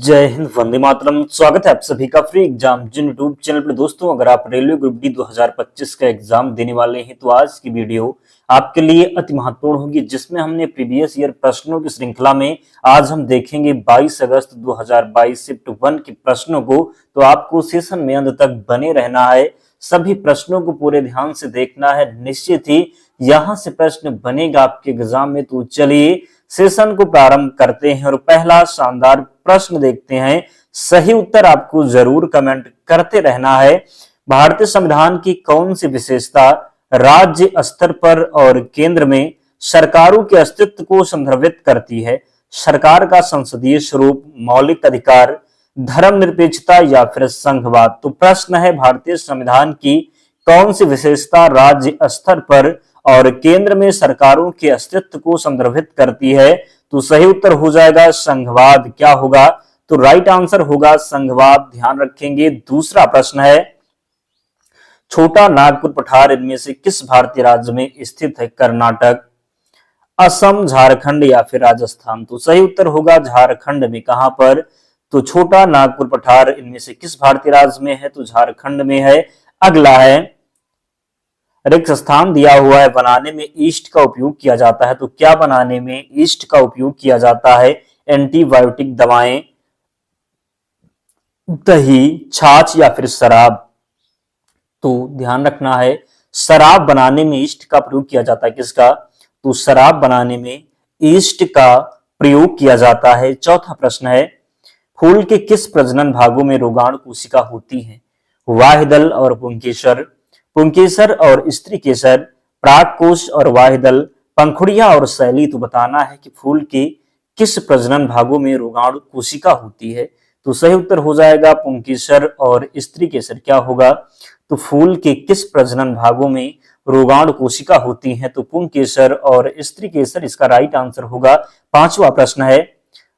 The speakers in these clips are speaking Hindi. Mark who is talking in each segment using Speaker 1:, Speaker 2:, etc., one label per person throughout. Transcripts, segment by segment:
Speaker 1: जय हिंद, वंदे मातरम। स्वागत है आप सभी का फ्री एग्जाम जिन यूट्यूब चैनल पर। दोस्तों, अगर आप रेलवे ग्रुप डी 2025 का एग्जाम देने वाले हैं तो आज की वीडियो आपके लिए अति महत्वपूर्ण होगी, जिसमें हमने प्रीवियस ईयर प्रश्नों की श्रृंखला में आज हम देखेंगे 22 अगस्त 2022 शिफ्ट 1 के प्रश्नों को। तो आपको सेशन में अंत तक बने रहना है, सभी प्रश्नों को पूरे ध्यान से देखना है। निश्चित ही यहां से प्रश्न बनेगा आपके एग्जाम में। तो चलिए सेशन को प्रारंभ करते हैं और पहला शानदार प्रश्न देखते हैं। सही उत्तर आपको जरूर कमेंट करते रहना है। भारतीय संविधान की कौन सी विशेषता राज्य स्तर पर और केंद्र में सरकारों के अस्तित्व को संदर्भित करती है? सरकार का संसदीय स्वरूप, मौलिक अधिकार, धर्मनिरपेक्षता या फिर संघवाद? तो प्रश्न है, भारतीय संविधान की कौन सी विशेषता राज्य स्तर पर और केंद्र में सरकारों के अस्तित्व को संदर्भित करती है? तो सही उत्तर हो जाएगा संघवाद। क्या होगा? तो राइट आंसर होगा संघवाद, ध्यान रखेंगे। दूसरा प्रश्न है, छोटा नागपुर पठार इनमें से किस भारतीय राज्य में स्थित है? कर्नाटक, असम, झारखंड या फिर राजस्थान? तो सही उत्तर होगा झारखंड में। कहां पर? तो छोटा नागपुर पठार इनमें से किस भारतीय राज्य में है? तो झारखंड में है। अगला है, रिक्त स्थान दिया हुआ है, बनाने में ईस्ट का उपयोग किया जाता है। तो क्या बनाने में ईस्ट का उपयोग किया जाता है? एंटीबायोटिक दवाएं, दही, छाछ या फिर शराब? तो ध्यान रखना है, शराब बनाने में ईस्ट का प्रयोग किया जाता है। किसका? तो शराब बनाने में ईस्ट का प्रयोग किया जाता है। चौथा प्रश्न है, फूल के किस प्रजनन भागों में रोगाणु कोशिका होती है? वाहिदल और पुंकेसर, पुंकेसर और स्त्री केसर, परागकोश और वाहिदल, पंखुड़िया और शैली? तो बताना है कि फूल के किस प्रजनन भागों में रोगाणु कोशिका होती है? तो सही उत्तर हो जाएगा पुंकेसर और स्त्री केसर। क्या होगा? तो फूल के किस प्रजनन भागों में रोगाणु कोशिका होती है? तो पुंकेसर और स्त्री केसर इसका राइट आंसर होगा। पांचवा प्रश्न है,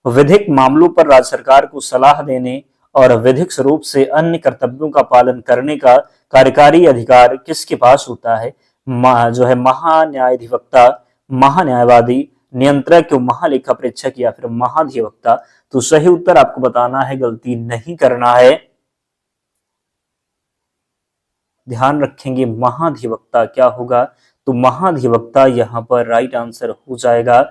Speaker 1: विधिक मामलों पर राज्य सरकार को सलाह देने और विधिक स्वरूप से अन्य कर्तव्यों का पालन करने का कार्यकारी अधिकार किसके पास होता है? जो है महान्यायाधिवक्ता, महान्यायवादी, नियंत्रक, महालेखा परीक्षक या फिर महाधिवक्ता? तो सही उत्तर आपको बताना है, गलती नहीं करना है। ध्यान रखेंगे, महाधिवक्ता। क्या होगा? तो महाधिवक्ता यहाँ पर राइट आंसर हो जाएगा।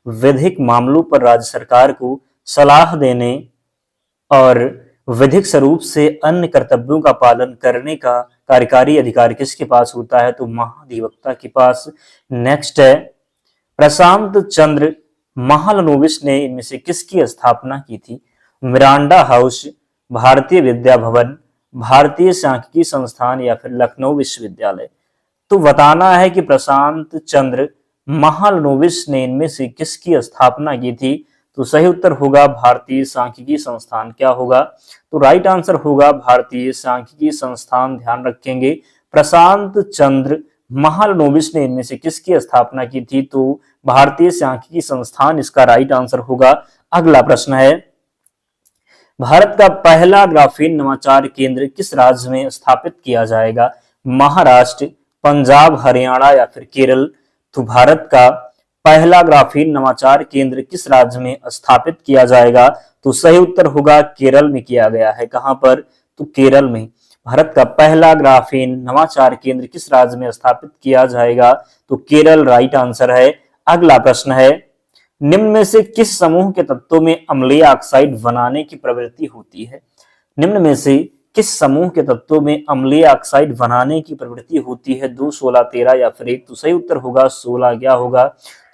Speaker 1: विधिक मामलों पर राज्य सरकार को सलाह देने और विधिक स्वरूप से अन्य कर्तव्यों का पालन करने का कार्यकारी अधिकार किसके पास होता है? तो महाधिवक्ता के पास। नेक्स्ट है, प्रशांत चंद्र महालनोबिस ने इनमें से किसकी स्थापना की थी? मिरांडा हाउस, भारतीय विद्या भवन, भारतीय सांख्यिकी संस्थान या फिर लखनऊ विश्वविद्यालय? तो बताना है कि प्रशांत चंद्र महालनोबिस ने इनमें से किसकी स्थापना की थी? तो सही उत्तर होगा भारतीय सांख्यिकी संस्थान। क्या होगा? तो राइट आंसर होगा भारतीय सांख्यिकी संस्थान। ध्यान रखेंगे, प्रशांत चंद्र महालनोबिस ने इनमें से किसकी स्थापना की थी? तो भारतीय सांख्यिकी संस्थान इसका राइट आंसर होगा। अगला प्रश्न है, भारत का पहला ग्राफीन नवाचार केंद्र किस राज्य में स्थापित किया जाएगा? महाराष्ट्र, पंजाब, हरियाणा या फिर केरल? तो भारत का पहला ग्राफीन नवाचार केंद्र किस राज्य में स्थापित किया जाएगा? तो सही उत्तर होगा केरल में किया गया है। कहां पर? तो केरल में। भारत का पहला ग्राफीन नवाचार केंद्र किस राज्य में स्थापित किया जाएगा? तो केरल राइट आंसर है। अगला प्रश्न है, निम्न में से किस समूह के तत्वों में अम्लीय ऑक्साइड बनाने की प्रवृत्ति होती है? निम्न में से किस समूह के तत्वों में अम्लीय ऑक्साइड बनाने की प्रवृत्ति होती है? 2, 16, 13 या फिर 1? तो सही उत्तर होगा 16। क्या होगा?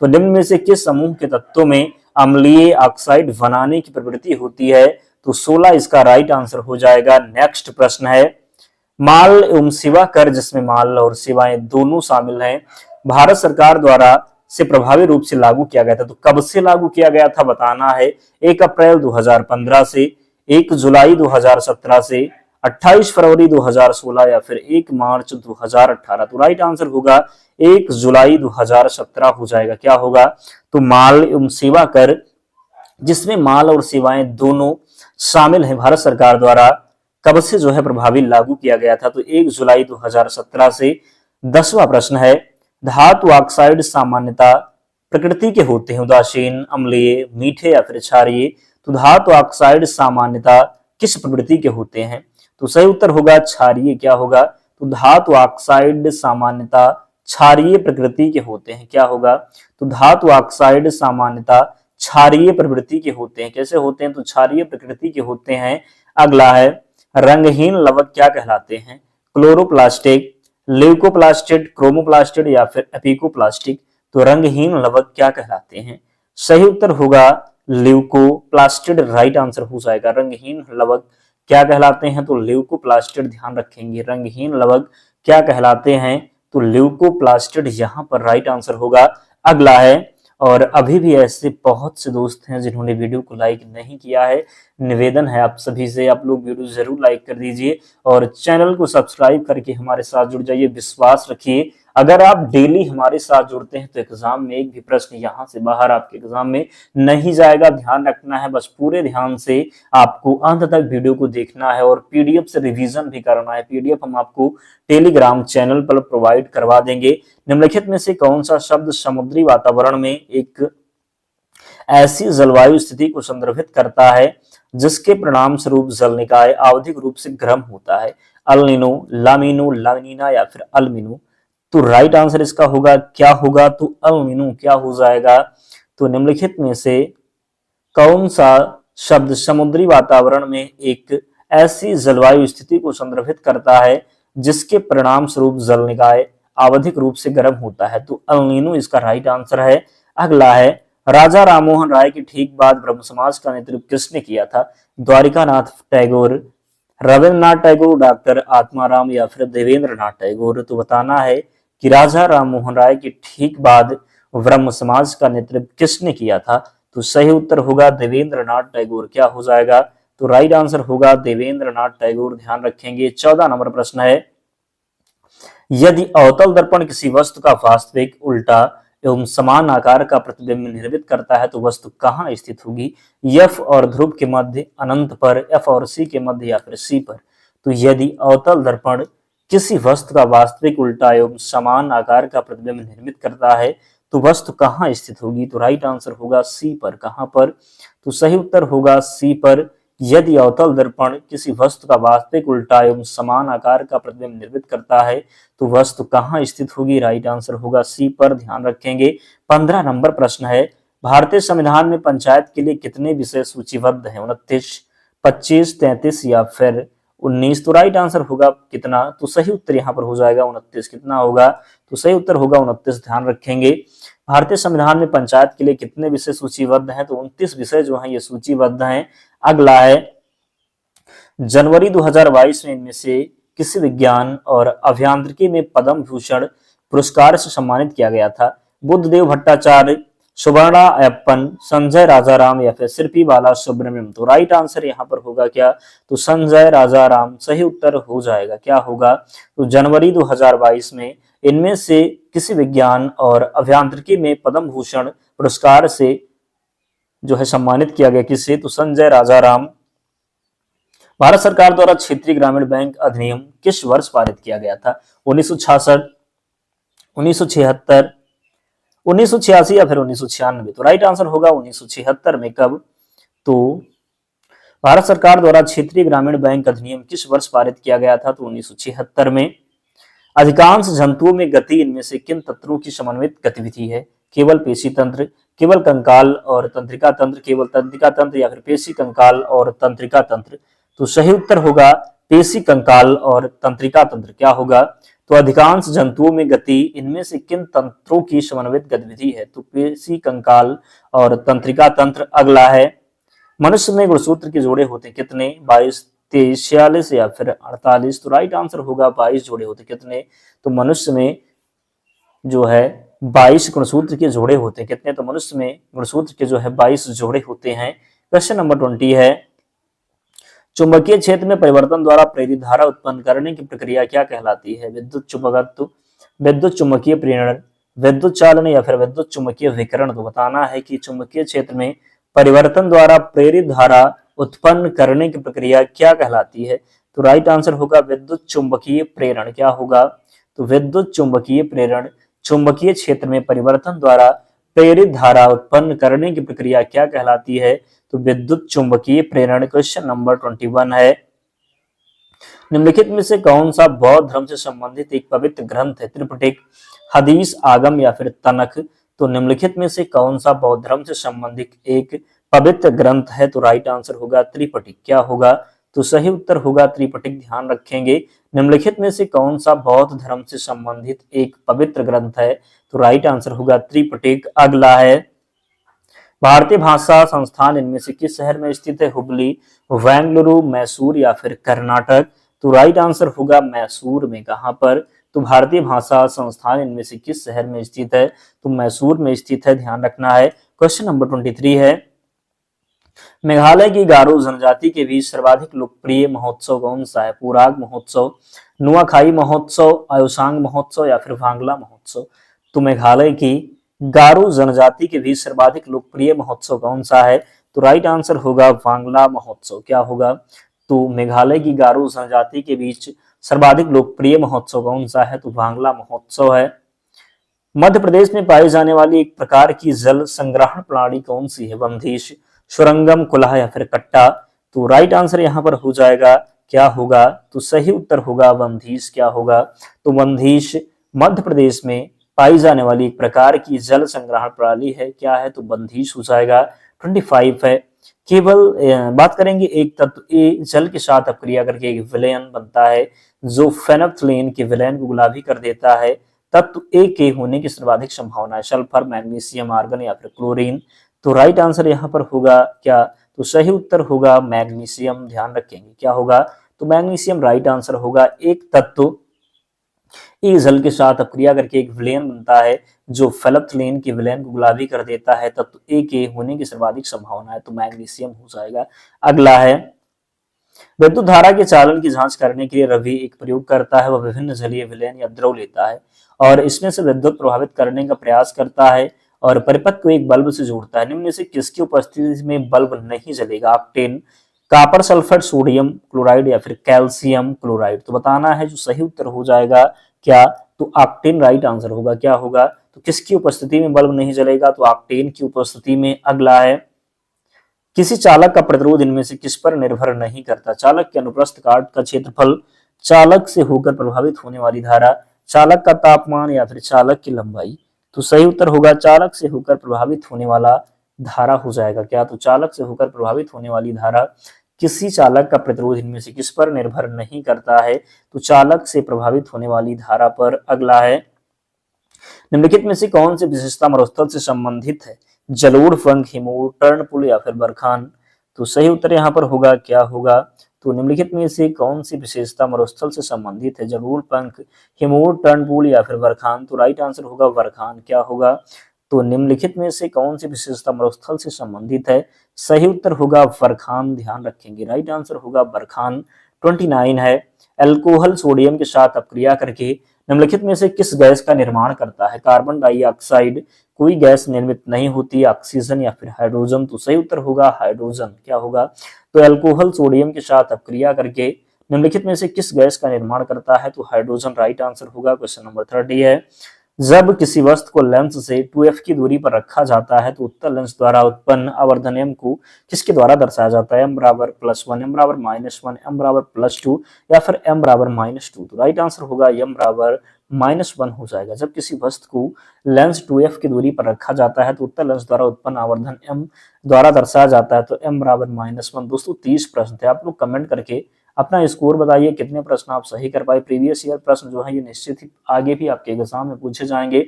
Speaker 1: तो निम्न में से किस समूह के तत्वों में अम्लीय ऑक्साइड बनाने की प्रवृत्ति होती है? तो 16 इसका राइट आंसर हो जाएगा। नेक्स्ट प्रश्न है, माल एवं सेवा कर, जिसमें माल और सेवाएं दोनों शामिल हैं, भारत सरकार द्वारा से प्रभावी रूप से लागू किया गया था। तो कब से लागू किया गया था? बताना है, 1 अप्रैल 2015 से, 1 जुलाई 2017 से, 28 फरवरी 2016 या फिर 1 मार्च 2018? तो राइट आंसर होगा 1 जुलाई 2017 हो जाएगा। क्या होगा? तो माल एवं सेवा कर, जिसमें माल और सेवाएं दोनों शामिल हैं, भारत सरकार द्वारा कब से जो है प्रभावी लागू किया गया था? तो 1 जुलाई 2017 से। 10वां प्रश्न है, धातु ऑक्साइड सामान्यतः प्रकृति के होते हैं, उदासीन, अम्लीय, मीठे या फिर क्षारीय? तो धातु ऑक्साइड सामान्यतः किस प्रवृत्ति के होते हैं? तो सही उत्तर होगा क्षारीय। क्या होगा? तो धातु ऑक्साइड सामान्यतः क्षारीय प्रकृति के होते हैं। क्या होगा? तो धातु ऑक्साइड सामान्यतः क्षारीय प्रवृत्ति के होते हैं। कैसे होते हैं? तो क्षारीय प्रकृति के होते हैं। अगला है रंगहीन लवक क्या कहलाते हैं? क्लोरोप्लास्टिक, ल्यूकोप्लास्टिड, क्रोमोप्लास्टिड या फिर एपिकोप्लास्टिक। तो रंगहीन लवक क्या कहलाते हैं? सही उत्तर होगा ल्यूकोप्लास्टिड। राइट आंसर हो जाएगा। रंगहीन लवक क्या कहलाते हैं? तो ल्यूकोप्लास्टिड। ध्यान रखेंगे, रंगहीन लवक क्या कहलाते हैं? तो ल्यूकोप्लास्टिड यहाँ पर राइट आंसर होगा। अगला है, और अभी भी ऐसे बहुत से दोस्त हैं जिन्होंने वीडियो को लाइक नहीं किया है। निवेदन है आप सभी से, आप लोग वीडियो जरूर लाइक कर दीजिए और चैनल को सब्सक्राइब करके हमारे साथ जुड़ जाइए। विश्वास रखिए, अगर आप डेली हमारे साथ जुड़ते हैं तो एग्जाम में एक भी प्रश्न यहाँ से बाहर आपके एग्जाम में नहीं जाएगा। ध्यान रखना है, बस पूरे ध्यान से आपको अंत तक वीडियो को देखना है और पीडीएफ से रिवीजन भी करना है। पीडीएफ हम आपको टेलीग्राम चैनल पर प्रोवाइड करवा देंगे। निम्नलिखित में से कौन सा शब्द समुद्री वातावरण में एक ऐसी जलवायु स्थिति को संदर्भित करता है जिसके परिणाम स्वरूप जल निकाय आवधिक रूप से गर्म होता है? अल्निनो, लामिनो, लानिना या फिर अल्मिनो। तो राइट आंसर इसका होगा क्या होगा? तो अल्निनो। क्या हो जाएगा? तो निम्नलिखित में से कौन सा शब्द समुद्री वातावरण में एक ऐसी जलवायु स्थिति को संदर्भित करता है जिसके परिणाम स्वरूप जल निकाय आवधिक रूप से गर्म होता है? तो अल्निनो इसका राइट आंसर है। अगला है, राजा राममोहन राय के ठीक बाद ब्रह्म समाज का नेतृत्व किसने किया था? द्वारिकानाथ टैगोर, रविन्द्रनाथ टैगोर, डॉक्टर आत्माराम या फिर देवेंद्र नाथ टैगोर। तो बताना है कि राजा राममोहन राय के ठीक बाद ब्रह्म समाज का नेतृत्व किसने किया था? तो सही उत्तर होगा देवेंद्र नाथ टैगोर। क्या हो जाएगा? तो राइट आंसर होगा देवेंद्र नाथ टैगोर। ध्यान रखेंगे। 14 नंबर प्रश्न है, यदि अवतल दर्पण किसी वस्तु का वास्तविक, उल्टा एवं समान आकार का प्रतिबिंब निर्मित करता है तो वस्तु कहाँ स्थित होगी? एफ और ध्रुव के मध्य, अनंत पर, एफ और सी के मध्य या फिर सी पर। तो यदि अवतल दर्पण किसी वस्तु का वास्तविक, उल्टा एवं समान आकार का प्रतिबिंब निर्मित करता है तो वस्तु कहाँ स्थित होगी? तो राइट आंसर होगा सी पर। कहाँ पर? तो सही उत्तर होगा सी पर। यदि अवतल दर्पण किसी वस्तु का वास्तविक, उल्टा एवं समान आकार का प्रतिबिंब निर्मित करता है तो वस्तु कहाँ स्थित होगी? राइट आंसर होगा सी पर। ध्यान रखेंगे। 15 नंबर प्रश्न है, भारतीय संविधान में पंचायत के लिए कितने विषय सूचीबद्ध हैं? 29, 25, 33 या फिर 19। तो राइट आंसर होगा कितना? तो सही उत्तर यहाँ पर हो जाएगा 29। कितना होगा? तो सही उत्तर होगा 29। ध्यान रखेंगे। भारतीय संविधान में पंचायत के लिए कितने विषय सूचीबद्ध हैं? तो 29 विषय जो हैं ये सूचीबद्ध हैं। अगला है, जनवरी 2022 में इनमें से किसी विज्ञान और अभियांत्रिकी में पद्म भूषण पुरस्कार से सम्मानित किया गया था? बुद्धदेव भट्टाचार्य, सुवर्णा अयप्पन, संजय राजाराम या फिर शिल्पी बाला सुब्रमण्यम। तो राइट आंसर यहाँ पर होगा क्या? तो संजय राजाराम। सही उत्तर हो जाएगा। क्या होगा? तो जनवरी 2022 में इनमें से किसी विज्ञान और अभियांत्रिकी में पद्म भूषण पुरस्कार से जो है सम्मानित किया गया। किससे? तो संजय राजाराम। भारत सरकार द्वारा क्षेत्रीय ग्रामीण बैंक अधिनियम किस वर्ष पारित किया गया था? 1966, 1976, 1986 या फिर 1996। तो राइट आंसर होगा 1976 में। कब? तो भारत सरकार द्वारा क्षेत्रीय ग्रामीण बैंक अधिनियम किस वर्ष पारित किया गया था? तो 1976 में। अधिकांश जंतुओं में गति इनमें से किन तंत्रों की समन्वित गतिविधि है? केवल पेशी तंत्र, केवल कंकाल और तंत्रिका तंत्र, केवल तंत्रिका तंत्र या फिर पेशी, कंकाल और तंत्रिका तंत्र। तो सही उत्तर होगा पेशी, कंकाल और तंत्रिका तंत्र। क्या होगा? तो अधिकांश जंतुओं में गति इनमें से किन तंत्रों की समन्वित गतिविधि है? तो पेशी, कंकाल और तंत्रिका तंत्र। अगला है, मनुष्य में गुणसूत्र के जोड़े होते कितने? 22, 23, 46 या फिर 48। तो राइट आंसर होगा 22 जोड़े होते कितने? तो मनुष्य में जो है 22 गुणसूत्र के जोड़े होते हैं। कितने? तो मनुष्य में गुणसूत्र के जो है 22 जोड़े होते हैं। क्वेश्चन नंबर 20 है, चुंबकीय क्षेत्र में परिवर्तन द्वारा प्रेरित धारा उत्पन्न करने की प्रक्रिया क्या कहलाती है? विद्युत चुंबकत्व, विद्युत चुंबकीय प्रेरण, विद्युत चालन या फिर विद्युत चुंबकीय विकिरण। तो बताना है कि चुंबकीय क्षेत्र में परिवर्तन द्वारा प्रेरित धारा उत्पन्न करने की प्रक्रिया क्या कहलाती है? तो राइट आंसर होगा विद्युत चुंबकीय प्रेरण। क्या होगा? तो विद्युत चुंबकीय प्रेरण। चुंबकीय क्षेत्र में परिवर्तन द्वारा प्रेरित धारा उत्पन्न करने की प्रक्रिया क्या कहलाती है? तो विद्युत चुंबकीय प्रेरण। क्वेश्चन नंबर 21 है, निम्नलिखित में से कौन सा बौद्ध धर्म से संबंधित एक पवित्र ग्रंथ है? त्रिपिटक, हदीस, आगम या फिर तनख। तो निम्नलिखित में से कौन सा बौद्ध धर्म से संबंधित एक पवित्र ग्रंथ है? तो राइट आंसर होगा त्रिपिटक। क्या होगा? तो सही उत्तर होगा त्रिपिटक। ध्यान रखेंगे, निम्नलिखित में से कौन सा बौद्ध धर्म से संबंधित एक पवित्र ग्रंथ है? तो राइट आंसर होगा त्रिपिटक। अगला है, भारतीय भाषा संस्थान इनमें से किस शहर में स्थित है? हुबली, बेंगलुरु, मैसूर या फिर कर्नाटक। तो राइट आंसर होगा मैसूर में। कहां पर? तो भारतीय भाषा संस्थान इनमें से किस शहर में स्थित है? तो मैसूर में स्थित है। ध्यान रखना है। क्वेश्चन नंबर 23 है, मेघालय की गारो जनजाति के बीच सर्वाधिक लोकप्रिय महोत्सव कौन सा है? पुराग महोत्सव, नुआखाई महोत्सव, आयोसांग महोत्सव या फिर वांगला महोत्सव। तो मेघालय की गारो जनजाति के बीच सर्वाधिक लोकप्रिय महोत्सव कौन सा है? तो राइट आंसर होगा वांगला महोत्सव। क्या होगा? तो मेघालय की गारो जनजाति के बीच सर्वाधिक लोकप्रिय महोत्सव कौन सा है? तो वांगला महोत्सव है। मध्य प्रदेश में पाई जाने वाली एक प्रकार की जल संग्रहण प्रणाली कौन सी है? बंदिश, सुरंगम, कुल्हा या फिर कट्टा। तो राइट आंसर यहाँ पर हो जाएगा, क्या होगा? तो सही उत्तर होगा बंदिश। क्या होगा? तो बंदिश मध्य प्रदेश में पाई जाने वाली एक प्रकार की जल संग्रहण प्रणाली है। क्या है? तो बंदिश हो जाएगा। 25 है, केवल बात करेंगे एक तत्व ए जल के साथ अपक्रिया करके एक विलयन बनता है जो फेनोल्फथालीन के विलयन को गुलाबी कर देता है। तत्व ए के होने की सर्वाधिक संभावना है सल्फर, मैग्नीशियम, आर्गन या फिर क्लोरीन। तो राइट आंसर यहाँ पर होगा क्या? तो सही उत्तर होगा मैग्नीशियम। ध्यान रखेंगे, क्या होगा? तो मैग्नीशियम राइट आंसर होगा। एक तत्व ए जल के साथ अपक्रिया करके एक विलयन बनता है जो फेनोल्फथालीन के विलयन को गुलाबी कर देता है। तत्व ए के होने की सर्वाधिक संभावना है, तो मैग्नीशियम हो जाएगा। अगला है, विद्युत धारा के चालन की जांच करने के लिए रवि एक प्रयोग करता है। वह विभिन्न जलीय विलयन या द्रव लेता है और इसमें से विद्युत प्रभावित करने का प्रयास करता है और परिपथ को एक बल्ब से जोड़ता है। निम्न में से किसकी उपस्थिति में बल्ब नहीं जलेगा? Octane, copper sulphate, sodium chloride या फिर कैल्शियम क्लोराइड। तो बताना है, जो सही उत्तर हो जाएगा क्या? तो ऑक्टेन राइट आंसर होगा। क्या होगा? तो किसकी उपस्थिति में बल्ब नहीं जलेगा? तो ऑक्टेन की उपस्थिति में। अगला है, किसी चालक का प्रतिरोध इनमें से किस पर निर्भर नहीं करता? चालक के अनुप्रस्थ काट का क्षेत्रफल, चालक से होकर प्रभावित होने वाली धारा, चालक का तापमान या फिर चालक की लंबाई। तो सही उत्तर होगा चालक से होकर प्रभावित होने वाला धारा हो जाएगा। क्या? तो चालक से होकर प्रभावित होने वाली धारा। किसी चालक का प्रतिरोध इनमें से किस पर निर्भर नहीं करता है? तो चालक से प्रभावित होने वाली धारा पर। अगला है, निम्नलिखित में से कौन सी विशेषता मरुस्थल से संबंधित है? जलोढ़, पंख, हिमोर, टर्नपुल या फिर बरखान। तो सही उत्तर यहाँ पर होगा, क्या होगा? तो निम्नलिखित में से कौन सी विशेषता मरुस्थल से संबंधित है? जलोढ़, पंख, हिमोर, टर्नपुल या फिर बरखान। तो राइट आंसर होगा बरखान। क्या होगा? तो निम्नलिखित में से कौन सी विशेषता मरुस्थल से संबंधित है? सही उत्तर होगा बरखान। ध्यान रखेंगे, राइट आंसर होगा बरखान। 29 है, एल्कोहल सोडियम के साथ अपक्रिया करके निम्नलिखित में से किस गैस का निर्माण करता है? Carbon dioxide. कोई गैस निर्मित नहीं होती, ऑक्सीजन या फिर हाइड्रोजन। तो सही उत्तर होगा हाइड्रोजन। क्या होगा? तो एल्कोहल सोडियम के साथ अपक्रिया करके निम्नलिखित में से किस गैस का निर्माण करता है? तो हाइड्रोजन राइट आंसर होगा। क्वेश्चन नंबर 30 है, जब किसी वस्तु को लेंस से 2f की दूरी पर रखा जाता है तो उत्तल लेंस द्वारा उत्पन्न आवर्धन m को किसके द्वारा दर्शाया जाता है? m बराबर +1, m बराबर -1, m बराबर +2 या फिर m बराबर -2। तो राइट आंसर होगा m बराबर -1 हो जाएगा। जब किसी वस्तु को लेंस 2f की दूरी पर रखा जाता है तो उत्तल लेंस द्वारा उत्पन्न आवर्धन m द्वारा दर्शाया जाता है, तो m बराबर -1। दोस्तों 30 प्रश्न थे, आप लोग कमेंट करके अपना स्कोर बताइए, कितने प्रश्न आप सही कर पाए। प्रीवियस ईयर प्रश्न जो है ये निश्चित ही आगे भी आपके एग्जाम में पूछे जाएंगे।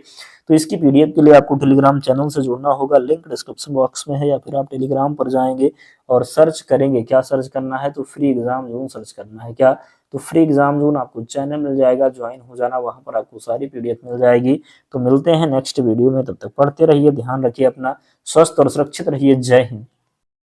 Speaker 1: तो इसकी पीडीएफ के लिए आपको टेलीग्राम चैनल से जुड़ना होगा, लिंक डिस्क्रिप्शन बॉक्स में है, या फिर आप टेलीग्राम पर जाएंगे और सर्च करेंगे। क्या सर्च करना है? तो फ्री एग्जाम जोन सर्च करना है। क्या? तो फ्री एग्जाम जोन आपको चैनल मिल जाएगा, ज्वाइन हो जाना, वहां पर आपको सारी पीडीएफ मिल जाएगी। तो मिलते हैं नेक्स्ट वीडियो में, तब तक पढ़ते रहिए, ध्यान रखिए अपना, स्वस्थ और सुरक्षित रहिए। जय हिंद।